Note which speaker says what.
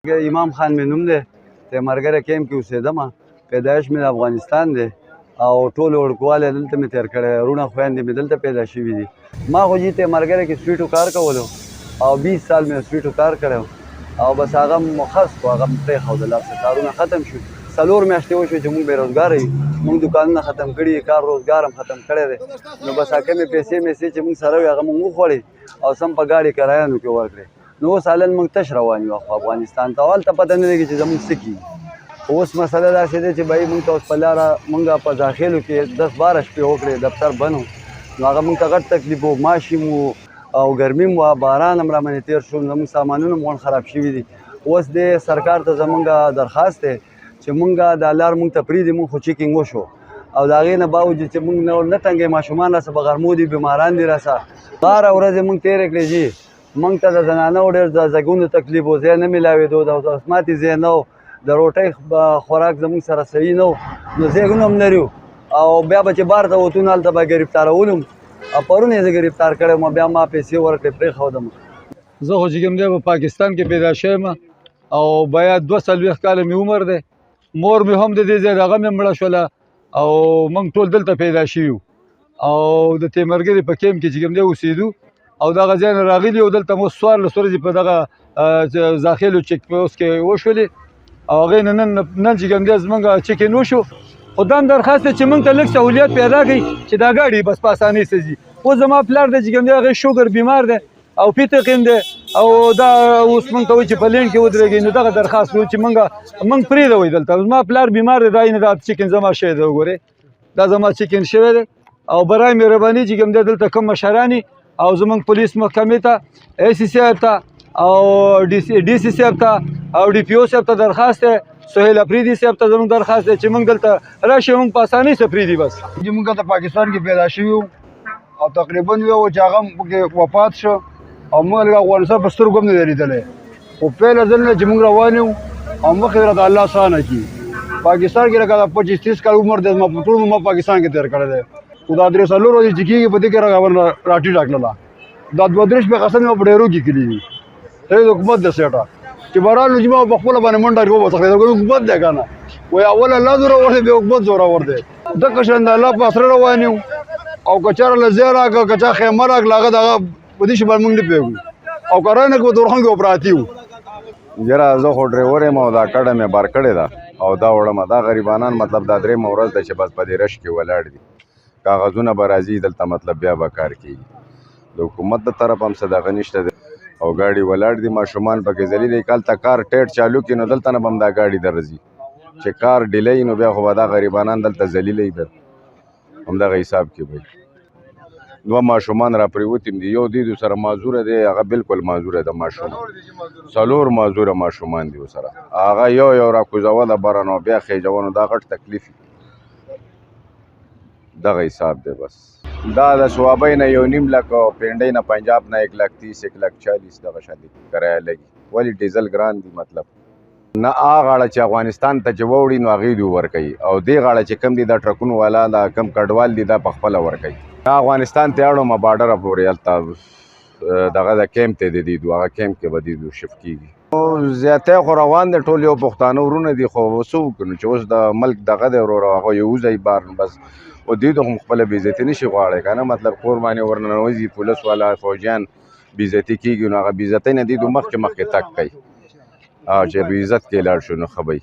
Speaker 1: امام خان مې نوم دی، تیمرګره کیمپ کې اوسېدم. پیدایش مې د افغانستان دی او ټول وړوکوالی دلته مې تېر کړی. وروڼه خویندې مې دلته پیدا شوي دي. ما خو جي تیمرګره کې سویټو کار کولو او 20 سال مې سویټو کار کړی او بس هغه مخص کړو، هغه مې پرېښودل. هسې کارونه ختم شو. 4 میاشتې وشوې چې موږ بېروزګاره یو. موږ دوکانونه ختم کړي، کار روزګار هم ختم کړی دی. نو بس هغه کمې پیسې میسې چې موږ سره وي هغه موږ وخوړې او سم په ګاډي کرایانو کې ورکړې. نو اوس حالن موږ تش روان یو خو افغانستان ته. هلته پته نه لګي چې زموږ څه کېږي. خو اوس مسله داسې دی چې بهي موږ ته اوس په لاره موږ په داخلو کې 10-12 شپې وکړې، دفتر بند و. نو هغه موږ ته غټ تکلیف و، ماشي مو او ګرمي مو وه، باران هم رامنې تېر شو. زموږ سامانونه هم غوڼ خراب شوي دي. اوس دې سرکار ته زموږ درخواست دی چې موږ دا لار موږ ته پرېږدي. موږ خو چیکینګ وشو او د هغې نه باوجود چې موږ نه تنګوي، ماشومان راسه په غرمو دي، بیماران دي راسه. 12 ورځې موږ تېرې کړې جي. موږ ته د زنانو ډېر د زګونو تکلیف و، ځای نه میلاوېدو، د اسماتي ځای نه و، د روټۍ خوراک زموږ سره صحیح نه و، نو ځایونه هم لري او بیا به چې بار ته وتو نو هلته به ګرفتارولم. او پرون یې زه ګرفتار کړی وم، بیا ما پیسې ورکړې پرېښودم.
Speaker 2: زه خو چې کوم دی په پاکستان کې پیدا شوی یم او باید 42 کاله مې عمر دی. مور مې هم د دې ځای هغه مې مړه شوله او موږ ټول دلته پیدا شوي یو او د تیمرګرې په کیمپ کې چې کوم دی اوسېدو او دغه ځای نه راغلي او دلته مو 14 ورځې په دغه داخلو چیک پوسټ کې وشولې او هغې نه نن چې کوم دی زموږ چیکین وشو. خو دا هم درخواست دی چې موږ ته لږ سهولیت پیدا کړي چې دا ګاډي بس په اسانۍ سه ځي. اوس زما پلار دی چې کوم دی هغې شوګر بیمار دی او پیتقین دی او دا اوس موږ ته وایي چې په لینډ کې ودرېږي. نو دغه درخواست کوو چې موږ پرېږدوئ دلته. زما پلار بیمار دی، دا نه دا چیکن زما شوی دی، وګورئ دا زما چیکن شوی دی. او برای مهرباني چې کوم دی دلته کوم مشران او زموږ پولیس محکمې ته، اے سی صاحب ته او ډي سي صاحب ته او ډي پي او صاحب ته درخواست دی، سهیل افریدي صاحب ته زموږ درخواست دی چې موږ دلته راشي، موږ په اسانۍ سره پرېږدي. بس
Speaker 3: موږ ته پاکستان کې پیدا شوي او تقریبا یو چې هغه پکې وفات شو او موږ لږ افغانستان په سترګو هم نه دی لیدلی. خو پیله ځل نه چې موږ روان یو او مخکې راته الله اسانه کړي. پاکستان کې لکه 25-30 کال عمر دی، زما په ټول عمر پاکستان کې تېر کړی دی. خو دا 3-4 ورځې چې کېږي په دې کې راټیټه کړله. دا 2-3 شپې قسم مې په ډېرو کې کړي دي. د حکومت د سیټه چې بهرحال نو چې ما په خپله باندې منډه کې وبڅښلې، حکومت دی که نه وایي اول الله زورور دی، بیا حکومت زورور دی. دغه شان د الله په اسره روان یو او که چېرې له ځای راکړه، که چا خیمه راکړه، هغه دغه په دې شي باندې موږ نه پوهېږو او که رانه کړو دورخان کې به پراته یو.
Speaker 4: یاره زه خو ډریور یم او دا کډه مې بار کړې ده او دا وړمه. دا غریبانان مطلب دا 3 ورځ ده چې بس په دې رش کې ولاړ دي. کاغذونه به راځي دلته، مطلب بیا به کار کېږي. د حکومت د طرف هم څه دغه نشته دی او ګاډي ولاړ دي، ماشومان پکې ذلیل دي. هلته کار ټیټ چالو کړي نو دلته نه به هم دا ګاډي درځي. چې کار ډیلی نو بیا خو به دا غریبانان دلته ذلیله وي. همدغه حساب کې به 2 ماشومان را پرېوتي دي. یو دیدو سره معذوره دی، هغه بالکل معذوره ده ماشوم. 4 معذوره ماشومان دي ورسره. هغه یو را کوزوه د بره نو بیا خېجوه، نو دا غټ تکلیف دغه حساب دی. بس دا د صوابۍ نه 1.5 لک او پینډۍ نه پنجاب نه 130 140 دغه شان دي کرایه لګي. ولې ډیزل ګران دي مطلب نه. هغه غاړه چې افغانستان ته چې ووړي نو هغې دي ورکوي او دې غاړه چې کم دي دا ټرکونو والا دا کم کډوال دي دا په خپله ورکوي. افغانستان ته اړومه بارډره پورې هلته دغه د کیمپ ته دی دیدو، هغه کیمپ کې به دیدو شفت کېږي. زیاتی خو روان دی، ټول یو پښتانه ورونه دي. خو څه وکړو چې اوس د ملک دغه دی وروره هغه یو ځای بار بس او دیدو هم خپله بېعزتي نه شي غواړی که نه. مطلب کور باندې ورننوځي پولیس والا فوجیان بېعزتي کېږي نو هغه بېعزتۍ نه دیدو مخکې تګ کوي چې بېعزت کې لاړ شو نو ښه به